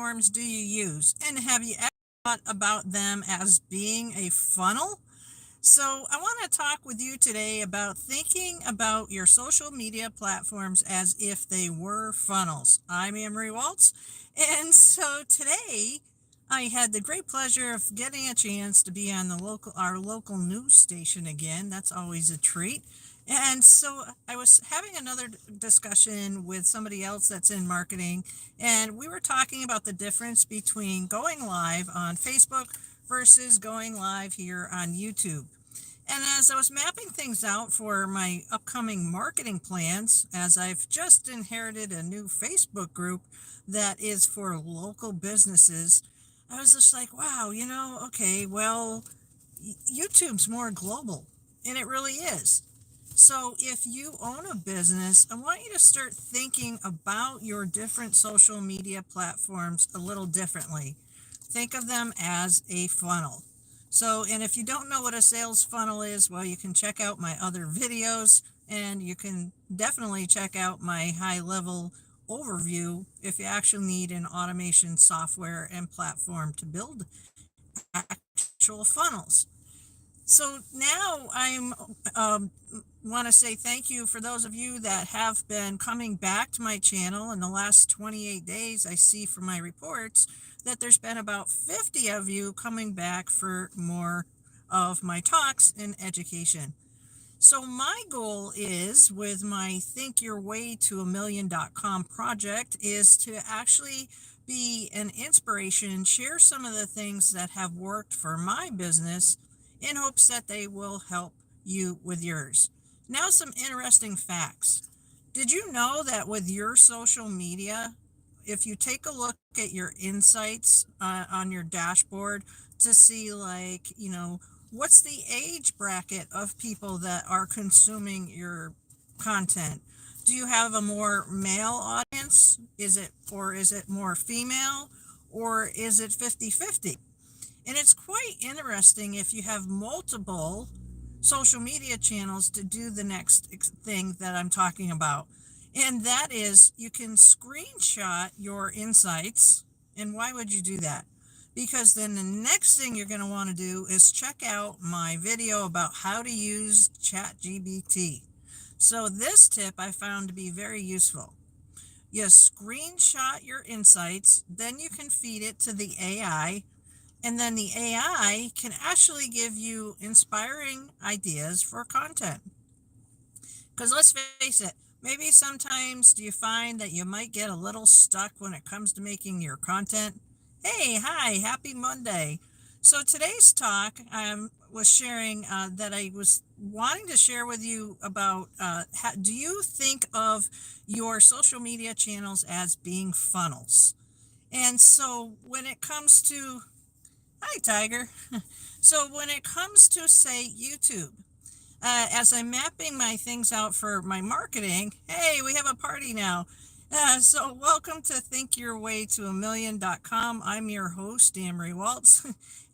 platforms do you use? And have you ever thought about them as being a funnel? So, I want to talk with you today about thinking about your social media platforms as if they were funnels. I'm Amory Walts, and so today I had the great pleasure of getting a chance to be on our local news station again. That's always a treat. And so I was having another discussion with somebody else that's in marketing, and we were talking about the difference between going live on Facebook versus going live here on YouTube. And as I was mapping things out for my upcoming marketing plans, as I've just inherited a new Facebook group that is for local businesses, I was just like, wow, okay, well, YouTube's more global, and it really is. So if you own a business, I want you to start thinking about your different social media platforms a little differently. Think of them as a funnel. So, and if you don't know what a sales funnel is, well, you can check out my other videos, and you can definitely check out my HighLevel overview if you actually need an automation software and platform to build actual funnels. So now I'm want to say thank you for those of you that have been coming back to my channel in the last 28 days. I see from my reports that there's been about 50 of you coming back for more of my talks in education. So my goal is with my Think Your Way to a Million.com project is to actually be an inspiration, share some of the things that have worked for my business in hopes that they will help you with yours. Now, some interesting facts. Did you know that with your social media, if you take a look at your insights on your dashboard to see, like, what's the age bracket of people that are consuming your content? Do you have a more male audience? Is it more female? Or is it 50-50? And it's quite interesting if you have multiple social media channels to do the next thing that I'm talking about. And that is you can screenshot your insights. And why would you do that? Because then the next thing you're going to want to do is check out my video about how to use ChatGPT. So this tip I found to be very useful. You screenshot your insights, then you can feed it to the AI, and then the AI can actually give you inspiring ideas for content. Because let's face it, maybe sometimes do you find that you might get a little stuck when it comes to making your content? Hey, hi, happy Monday. So today's talk was sharing that I was wanting to share with you about do you think of your social media channels as being funnels? And so when it comes to, hi, Tiger. So when it comes to, say, YouTube, as I'm mapping my things out for my marketing, hey, we have a party now. So welcome to Think Your Way to a Million.com. I'm your host, Amory Walts.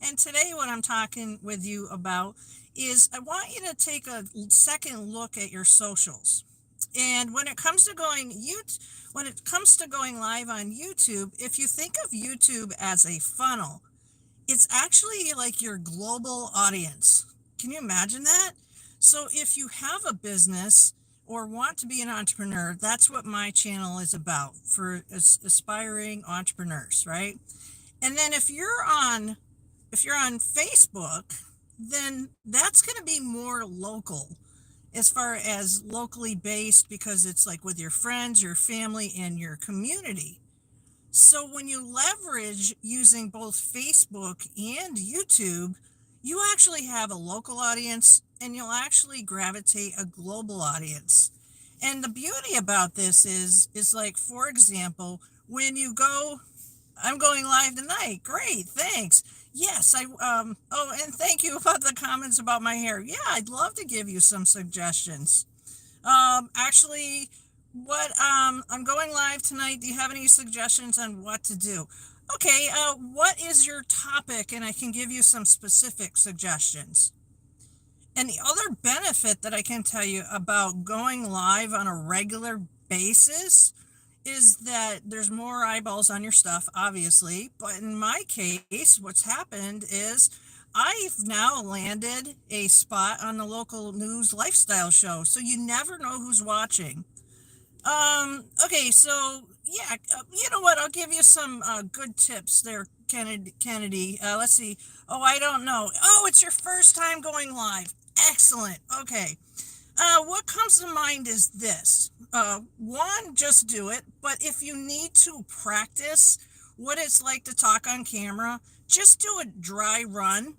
And today what I'm talking with you about is I want you to take a second look at your socials. And when it comes to going live on YouTube, if you think of YouTube as a funnel, it's actually like your global audience. Can you imagine that? So if you have a business or want to be an entrepreneur, that's what my channel is about, for aspiring entrepreneurs, right? And then if you're on Facebook, then that's going to be more local, as far as locally based, because it's like with your friends, your family, and your community. So when you leverage using both Facebook and YouTube, you actually have a local audience, and you'll actually gravitate a global audience. And the beauty about this is like, for example, when you go, I'm going live tonight. Great, thanks. Yes, oh, and thank you about the comments about my hair. Yeah, I'd love to give you some suggestions. Actually, I'm going live tonight. Do you have any suggestions on what to do? Okay, what is your topic? And I can give you some specific suggestions. And the other benefit that I can tell you about going live on a regular basis is that there's more eyeballs on your stuff, obviously. But in my case, what's happened is I've now landed a spot on the local news lifestyle show. So you never know who's watching. Okay, so yeah, you know what? I'll give you some good tips there, Kennedy. Let's see. Oh, I don't know. Oh, it's your first time going live. Excellent. Okay. What comes to mind is this. One, just do it. But if you need to practice what it's like to talk on camera, just do a dry run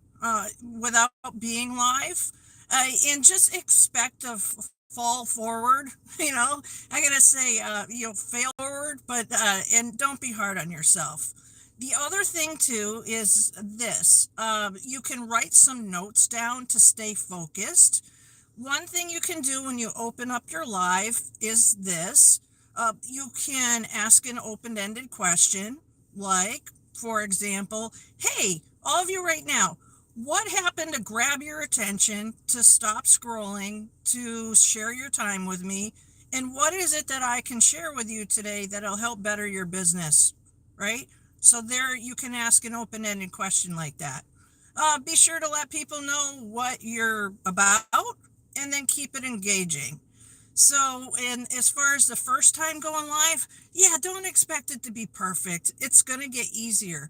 without being live, and just expect to fall forward. You know, I gotta say, you'll fail forward, but and don't be hard on yourself. The other thing too is this: you can write some notes down to stay focused. One thing you can do when you open up your live is this. You can ask an open-ended question, like, for example, hey, all of you right now, what happened to grab your attention, to stop scrolling, to share your time with me? And what is it that I can share with you today that'll help better your business, right? So there you can ask an open-ended question like that. Be sure to let people know what you're about and then keep it engaging. So, and as far as the first time going live, yeah, don't expect it to be perfect. It's going to get easier.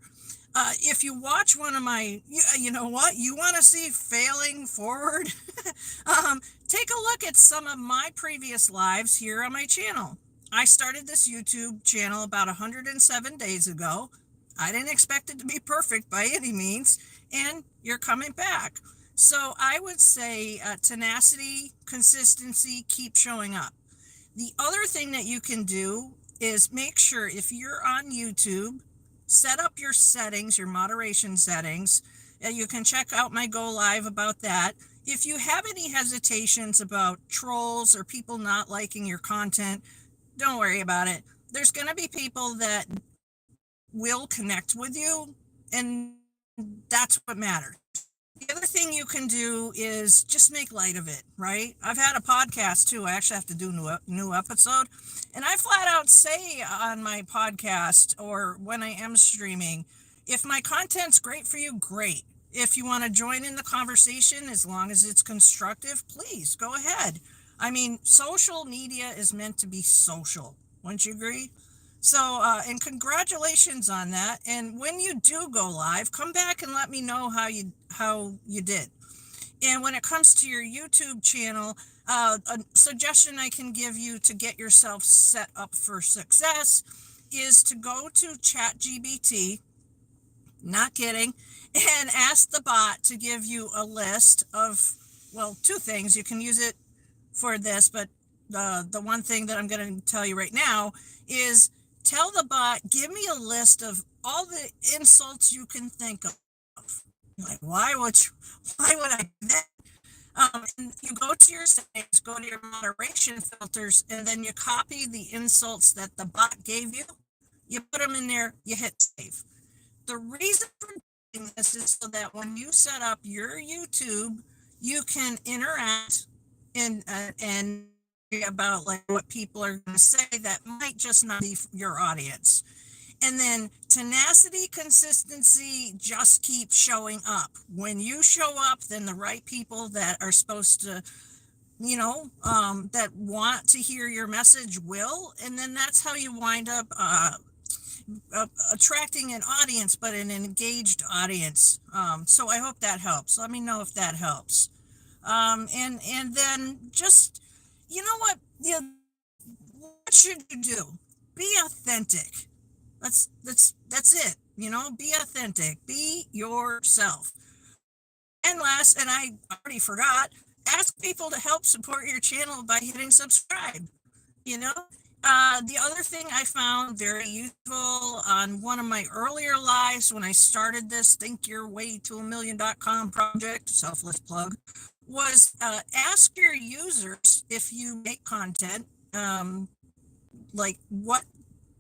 If you watch one of my, you know what, you want to see failing forward, take a look at some of my previous lives here on my channel. I started this YouTube channel about 107 days ago. I didn't expect it to be perfect by any means, and you're coming back. So I would say tenacity, consistency, keep showing up. The other thing that you can do is make sure if you're on YouTube, set up your settings, your moderation settings. You can check out my go live about that. If you have any hesitations about trolls or people not liking your content, don't worry about it. There's going to be people that will connect with you, and that's what matters. The other thing you can do is just make light of it, right? I've had a podcast too. I actually have to do a new episode. And I flat out say on my podcast or when I am streaming, if my content's great for you, great. If you want to join in the conversation, as long as it's constructive, please go ahead. I mean, social media is meant to be social. Wouldn't you agree? So, and congratulations on that. And when you do go live, come back and let me know how you did. And when it comes to your YouTube channel, a suggestion I can give you to get yourself set up for success is to go to ChatGPT, not kidding, and ask the bot to give you a list of, well, two things. You can use it for this, but the one thing that I'm going to tell you right now is tell the bot, give me a list of all the insults you can think of. You're like, why would I do that? And you go to your settings, go to your moderation filters, and then you copy the insults that the bot gave you. You put them in there, you hit save. The reason for doing this is so that when you set up your YouTube, you can interact and about like what people are going to say that might just not be your audience. And then tenacity, consistency, just keep showing up. When you show up, then the right people that are supposed to, that want to hear your message will. And then that's how you wind up attracting an audience, but an engaged audience. So I hope that helps. Let me know if that helps. And then just, you know what should you do? Be authentic. That's it. Be authentic. Be yourself. And last, and I already forgot, ask people to help support your channel by hitting subscribe. The other thing I found very useful on one of my earlier lives when I started this Think Your Way to $1,000,000.com project, selfless plug, was ask your users if you make content, like what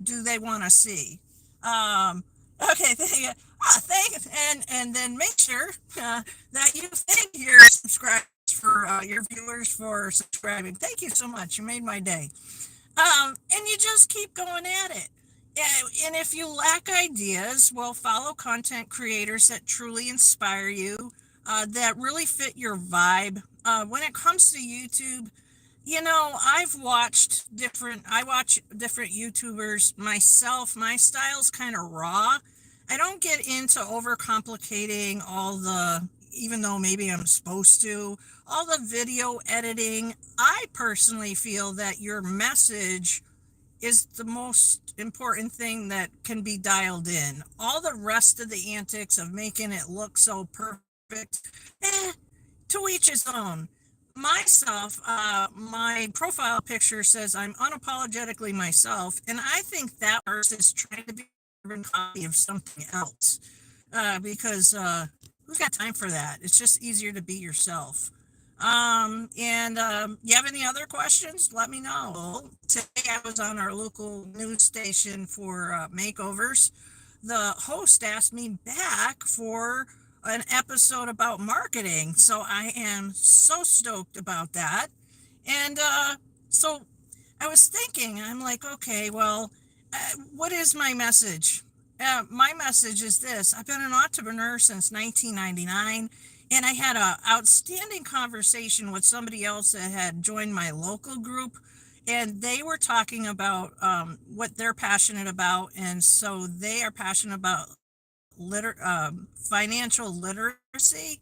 do they want to see? Okay, thank and then make sure that you thank your subscribers for your viewers for subscribing. Thank you so much. You made my day. And you just keep going at it. And if you lack ideas, well, follow content creators that truly inspire you, that really fit your vibe. When it comes to YouTube, I watch different YouTubers myself. My style's kind of raw. I don't get into overcomplicating even though maybe I'm supposed to, all the video editing. I personally feel that your message is the most important thing that can be dialed in. All the rest of the antics of making it look so perfect, eh, to each his own. Myself, my profile picture says I'm unapologetically myself, and I think that versus trying to be a copy of something else, because who's got time for that? It's just easier to be yourself. And You have any other questions? Let me know. Today I was on our local news station for makeovers. The host asked me back for an episode about marketing. So I am so stoked about that. And so I was thinking, I'm like, okay, well, what is my message? My message is this: I've been an entrepreneur since 1999, and I had an outstanding conversation with somebody else that had joined my local group, and they were talking about what they're passionate about. And so they are passionate about financial literacy,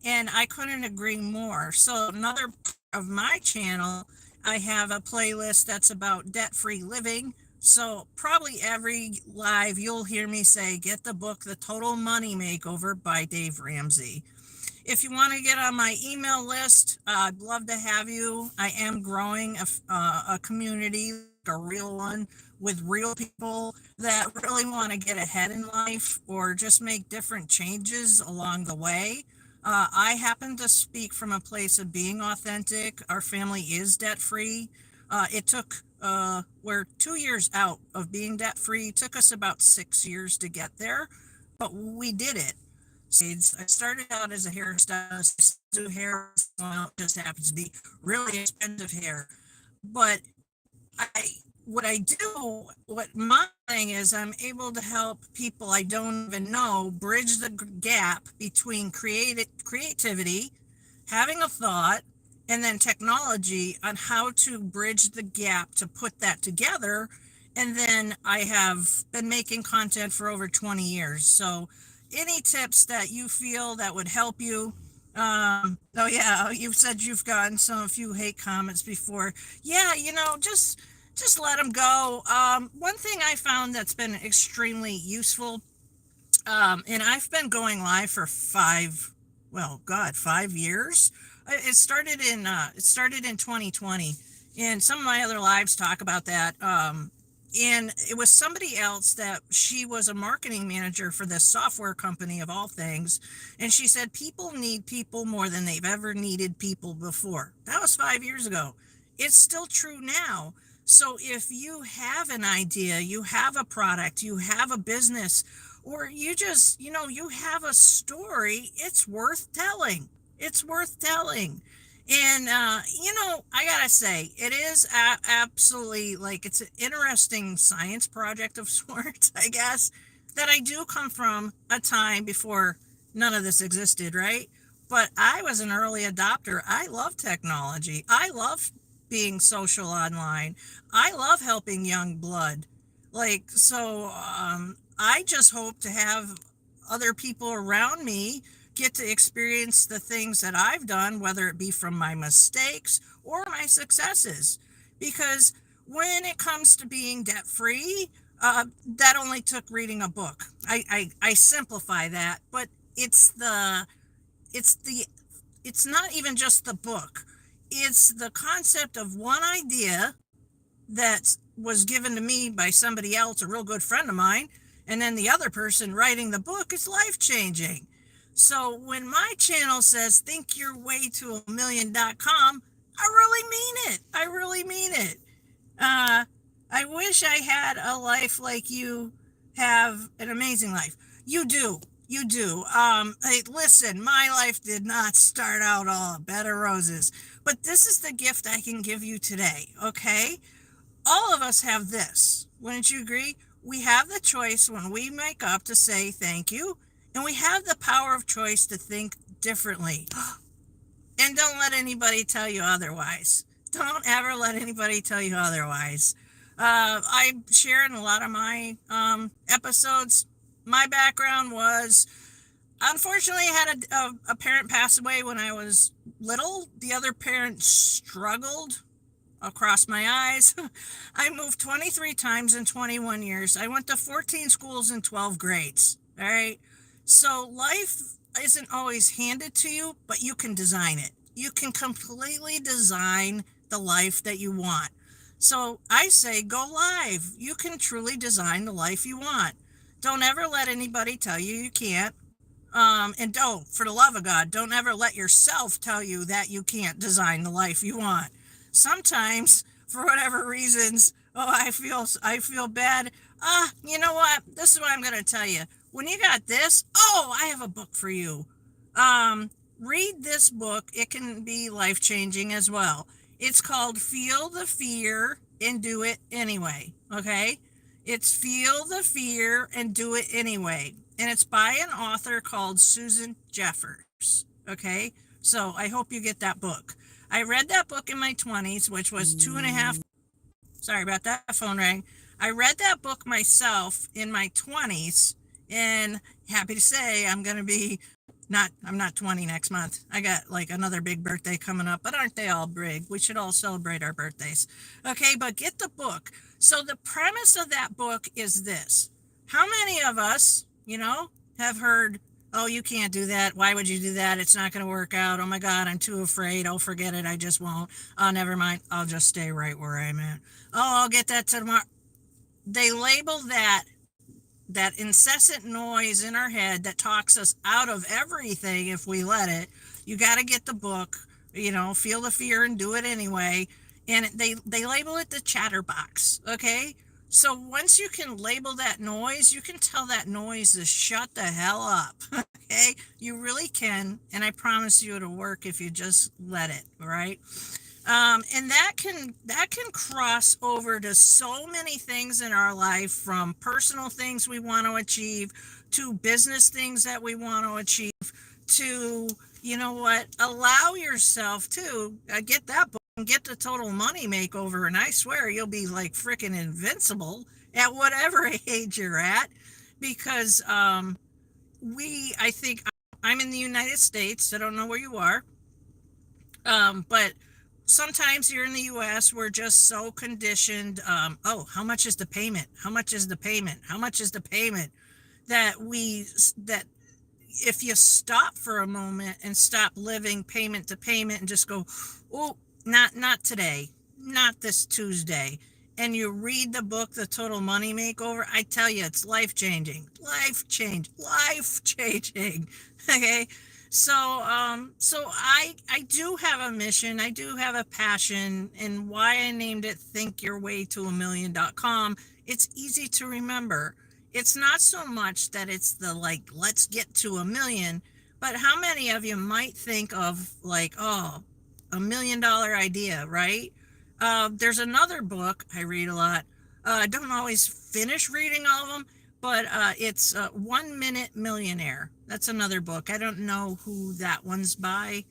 and I couldn't agree more. So another part of my channel, I have a playlist that's about debt-free living. So probably every live you'll hear me say, get the book, The Total Money Makeover by Dave Ramsey. If you want to get on my email list, I'd love to have you. I am growing a community, a real one, with real people that really want to get ahead in life or just make different changes along the way. I happen to speak from a place of being authentic. Our family is debt free. We're 2 years out of being debt free. It took us about 6 years to get there, but we did it. I started out as a hairstylist. I still do hair. Well, it just happens to be really expensive hair. But I, what I do, what my thing is, I'm able to help people I don't even know bridge the gap between creativity, having a thought, and then technology on how to bridge the gap to put that together. And then I have been making content for over 20 years. So any tips that you feel that would help you? Oh yeah, you've said you've gotten a few hate comments before. Yeah, just let them go. One thing I found that's been extremely useful, and I've been going live for 5 years. It started in 2020, and some of my other lives talk about that. And it was somebody else that she was a marketing manager for this software company of all things, and she said people need people more than they've ever needed people before. That was 5 years ago. It's still true now. So if you have an idea, you have a product, you have a business, or you have a story, it's worth telling. It's worth telling. And I gotta say, it is absolutely, like, it's an interesting science project of sorts, I guess, that I do come from a time before none of this existed, right? But I was an early adopter. I love technology. I love being social online. I love helping young blood. I just hope to have other people around me get to experience the things that I've done, whether it be from my mistakes or my successes. Because when it comes to being debt free, that only took reading a book. I simplify that, but it's the it's not even just the book. It's the concept of one idea that was given to me by somebody else, a real good friend of mine, and then the other person writing the book is life changing. So when my channel says think your way to $1 million.com, I really mean it. I really mean it. I wish I had a life like you have, an amazing life. You do. You do. Hey, listen, my life did not start out all a bed of roses, but this is the gift I can give you today. Okay. all of us have this. Wouldn't you agree? We have the choice when we make up to say thank you, and we have the power of choice to think differently. And don't let anybody tell you otherwise. Don't ever let anybody tell you otherwise. I share in a lot of my episodes. My background was, unfortunately, I had a parent pass away when I was little. The other parent struggled across my eyes. I moved 23 times in 21 years. I went to 14 schools in 12 grades. All right. So life isn't always handed to you, but you can design it. You can completely design the life that you want. So I say go live. You can truly design the life you want. Don't ever let anybody tell you you can't. And don't, for the love of God, don't ever let yourself tell you that you can't design the life you want. Sometimes, for whatever reasons, oh, I feel bad. You know what? This is what I'm gonna tell you. When you got this, oh, I have a book for you. Read this book. It can be life changing as well. It's called Feel the Fear and Do It Anyway. Okay? It's Feel the Fear and Do It Anyway. And it's by an author called Susan Jeffers. Okay? So I hope you get that book. I read that book in my 20s, which was 2.5. Sorry about that, phone rang. I read that book myself in my 20s, and happy to say I'm not 20 next month. I got like another big birthday coming up, but aren't they all big? We should all celebrate our birthdays. Okay, but get the book. So the premise of that book is this. How many of us, have heard, oh, you can't do that. Why would you do that? It's not going to work out. Oh my God, I'm too afraid. Oh, forget it. I just won't. Oh, never mind. I'll just stay right where I'm at. Oh, I'll get that tomorrow. They label that incessant noise in our head that talks us out of everything if we let it. You got to get the book, Feel the Fear and Do It Anyway. And they label it the chatterbox. Okay. So once you can label that noise, you can tell that noise to shut the hell up. Okay. You really can. And I promise you it'll work if you just let it. Right. And that can cross over to so many things in our life, from personal things we want to achieve to business things that we want to achieve to, allow yourself to get that book and get the Total Money Makeover. And I swear you'll be like freaking invincible at whatever age you're at, because I think I'm in the United States. I don't know where you are. But sometimes here in the US, we're just so conditioned. Oh, how much is the payment? How much is the payment? How much is the payment? That if you stop for a moment and stop living payment to payment and just go, oh, not today, not this Tuesday, and you read the book, The Total Money Makeover, I tell you, it's life changing. Okay. So I do have a mission. I do have a passion, and why I named it thinkyourwaytoamillion.com. It's easy to remember. It's not so much that it's the like, let's get to a million, but how many of you might think of like, oh, $1 million idea, right? There's another book I read a lot. I don't always finish reading all of them, but it's 1 Minute Millionaire. That's another book. I don't know who that one's by,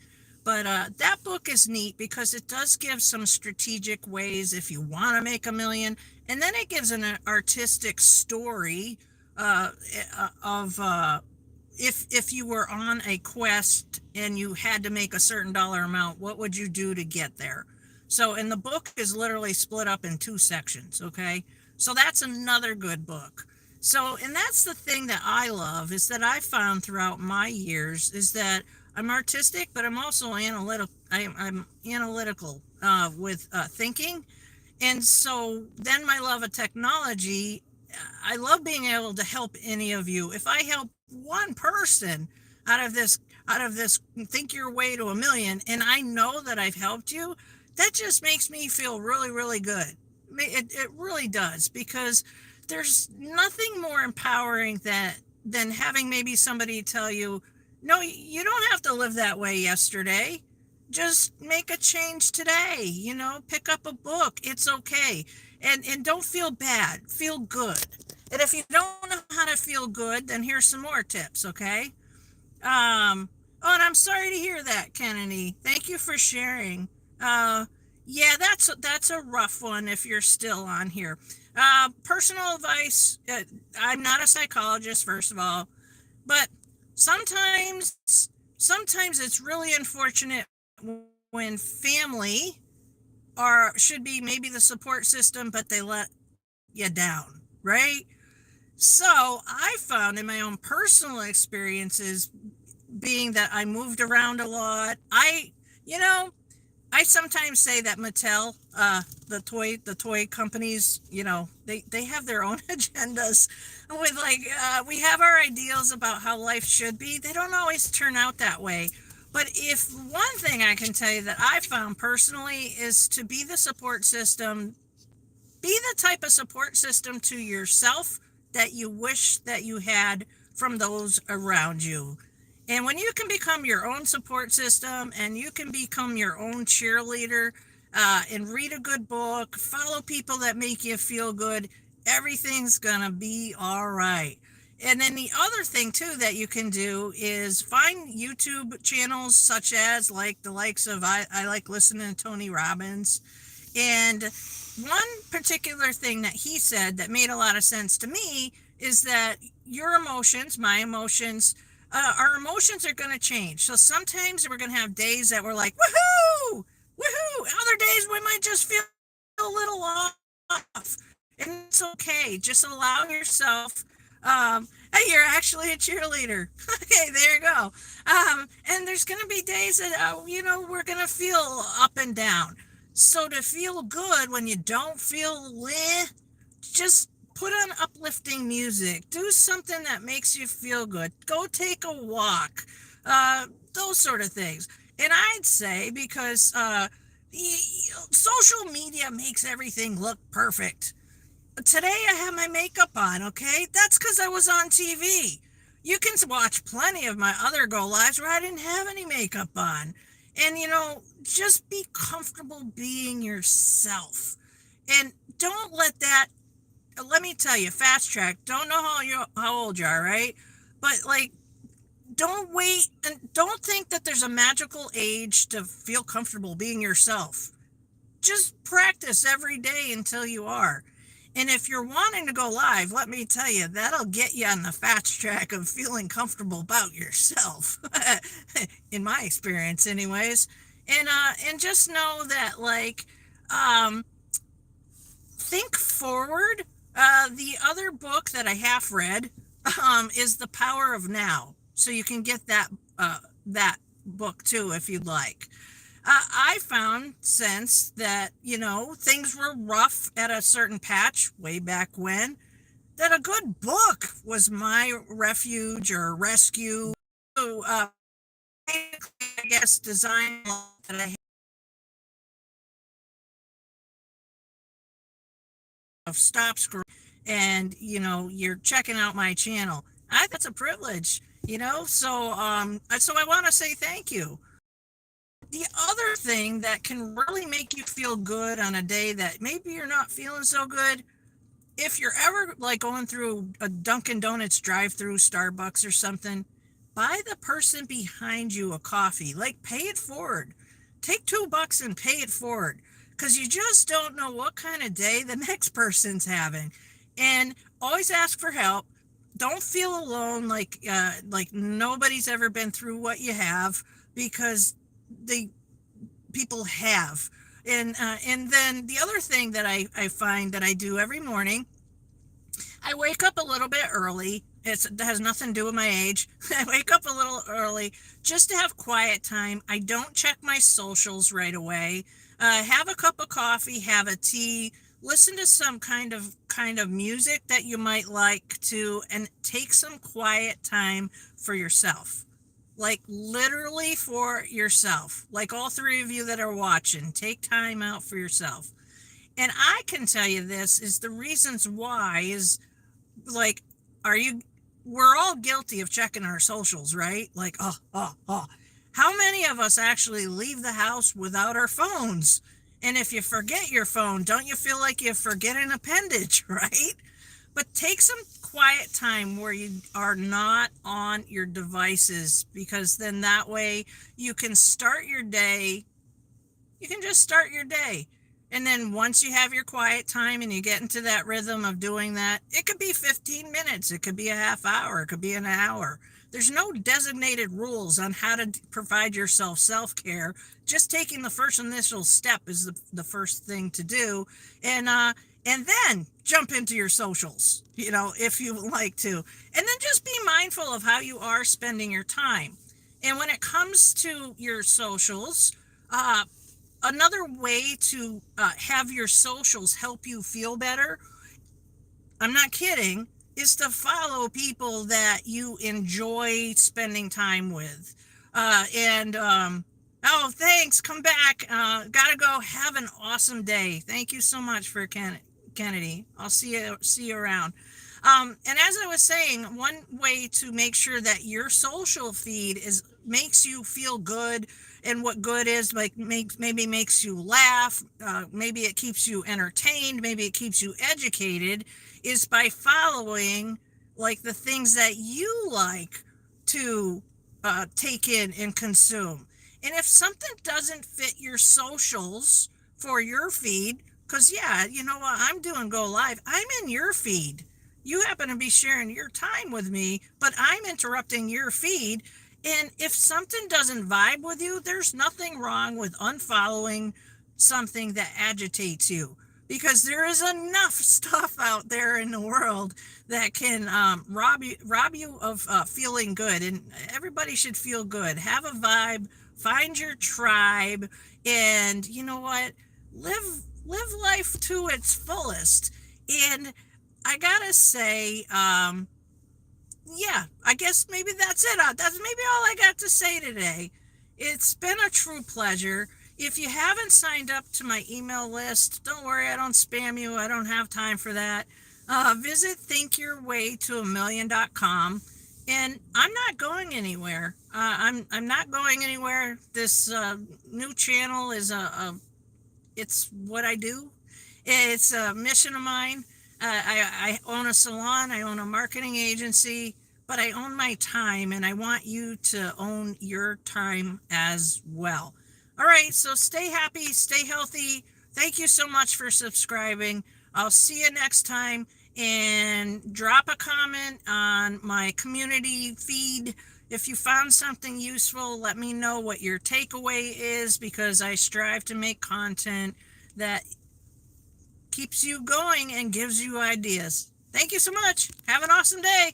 but that book is neat because it does give some strategic ways if you want to make a million. And then it gives an artistic story of if you were on a quest and you had to make a certain dollar amount, what would you do to get there? So, and the book is literally split up in 2 sections. Okay. So that's another good book. So, and that's the thing that I love, is that I found throughout my years is that I'm artistic, but I'm also analytical. I'm analytical with thinking. And so then my love of technology, I love being able to help any of you. If I help one person out of this think your way to a million, and I know that I've helped you, that just makes me feel really, really good. It really does, because there's nothing more empowering than having maybe somebody tell you, no, you don't have to live that way yesterday. Just make a change today, pick up a book. It's okay. And don't feel bad, feel good. And if you don't know how to feel good, then here's some more tips, okay? Oh, and I'm sorry to hear that, Kennedy. Thank you for sharing. Uh, yeah, that's a rough one if you're still on here. Personal advice. I'm not a psychologist, first of all, but sometimes, sometimes it's really unfortunate when family are should be maybe the support system, but they let you down, right? So I found in my own personal experiences, being that I moved around a lot, you know, I sometimes say that Mattel, the toy companies, they have their own agendas. With like, we have our ideals about how life should be. They don't always turn out that way. But if one thing I can tell you that I found personally is to be the support system, be the type of support system to yourself that you wish that you had from those around you. And when you can become your own support system and you can become your own cheerleader, and read a good book, follow people that make you feel good, everything's going to be all right. And then the other thing too that you can do is find YouTube channels such as like the likes of I like listening to Tony Robbins. And one particular thing that he said that made a lot of sense to me is that your emotions, my emotions, our emotions are going to change. So sometimes we're going to have days that we're like, woohoo, woohoo. Other days we might just feel a little off. And it's okay. Just allow yourself. Hey, you're actually a cheerleader. Okay, there you go. And there's going to be days that, we're going to feel up and down. So to feel good when you don't feel just put on uplifting music. Do something that makes you feel good. Go take a walk. Those sort of things. And I'd say because social media makes everything look perfect. Today I have my makeup on, okay? That's because I was on TV. You can watch plenty of my other go lives where I didn't have any makeup on. And, just be comfortable being yourself. And don't let me tell you, fast track, don't know how old you are, right? But like, don't wait and don't think that there's a magical age to feel comfortable being yourself. Just practice every day until you are. And if you're wanting to go live, let me tell you, that'll get you on the fast track of feeling comfortable about yourself. In my experience, anyways. And just know that, like, think forward. The other book that I half read is The Power of Now. So you can get that book too if you'd like. I found since that, things were rough at a certain patch way back when, that a good book was my refuge or rescue. So, I guess design that I have stop scrolling and, you're checking out my channel. I think that's a privilege, so I want to say thank you. The other thing that can really make you feel good on a day that maybe you're not feeling so good, if you're ever like going through a Dunkin' Donuts drive-through, Starbucks or something, buy the person behind you a coffee. Like, pay it forward. Take $2 and pay it forward, because you just don't know what kind of day the next person's having. And always ask for help. Don't feel alone, like nobody's ever been through what you have, because they people have. And then the other thing that I find that I do every morning, I wake up a little bit early. It has nothing to do with my age. I wake up a little early just to have quiet time. I don't check my socials right away. Have a cup of coffee, have a tea, listen to some kind of music that you might like to, and take some quiet time for yourself. Like, literally for yourself. Like all three of you that are watching, take time out for yourself. And I can tell you this is the reasons why is, like, we're all guilty of checking our socials, right? Like, oh. How many of us actually leave the house without our phones? And if you forget your phone, don't you feel like you forget an appendage, right? But take some quiet time where you are not on your devices, because then that way you can start your day. You can just start your day. And then once you have your quiet time and you get into that rhythm of doing that, it could be 15 minutes, it could be a half hour, it could be an hour. There's no designated rules on how to provide yourself self-care. Just taking the first initial step is the first thing to do. And then jump into your socials, if you like to. And then just be mindful of how you are spending your time. And when it comes to your socials, another way to have your socials help you feel better, I'm not kidding, is to follow people that you enjoy spending time with. Oh, thanks. Come back. Gotta go. Have an awesome day. Thank you so much for Kennedy. I'll see you around. And as I was saying, one way to make sure that your social feed makes you feel good, and what good is, like, maybe makes you laugh, maybe it keeps you entertained, maybe it keeps you educated, is by following like the things that you like to take in and consume. And if something doesn't fit your socials for your feed, because yeah, you know what, I'm doing Go Live, I'm in your feed. You happen to be sharing your time with me, but I'm interrupting your feed. And if something doesn't vibe with you, there's nothing wrong with unfollowing something that agitates you, because there is enough stuff out there in the world that can rob you of feeling good. And everybody should feel good. Have a vibe, find your tribe, and you know what? Live life to its fullest. And I gotta say, yeah, I guess maybe that's it. That's maybe all I got to say today. It's been a true pleasure. If you haven't signed up to my email list, don't worry, I don't spam you. I don't have time for that. Visit thinkyourwaytoamillion.com. And I'm not going anywhere. I'm not going anywhere. This new channel is it's what I do. It's a mission of mine. I own a salon, I own a marketing agency, but I own my time, and I want you to own your time as well. All right, so stay happy, stay healthy. Thank you so much for subscribing. I'll see you next time, and drop a comment on my community feed. If you found something useful, let me know what your takeaway is, because I strive to make content that keeps you going and gives you ideas. Thank you so much. Have an awesome day.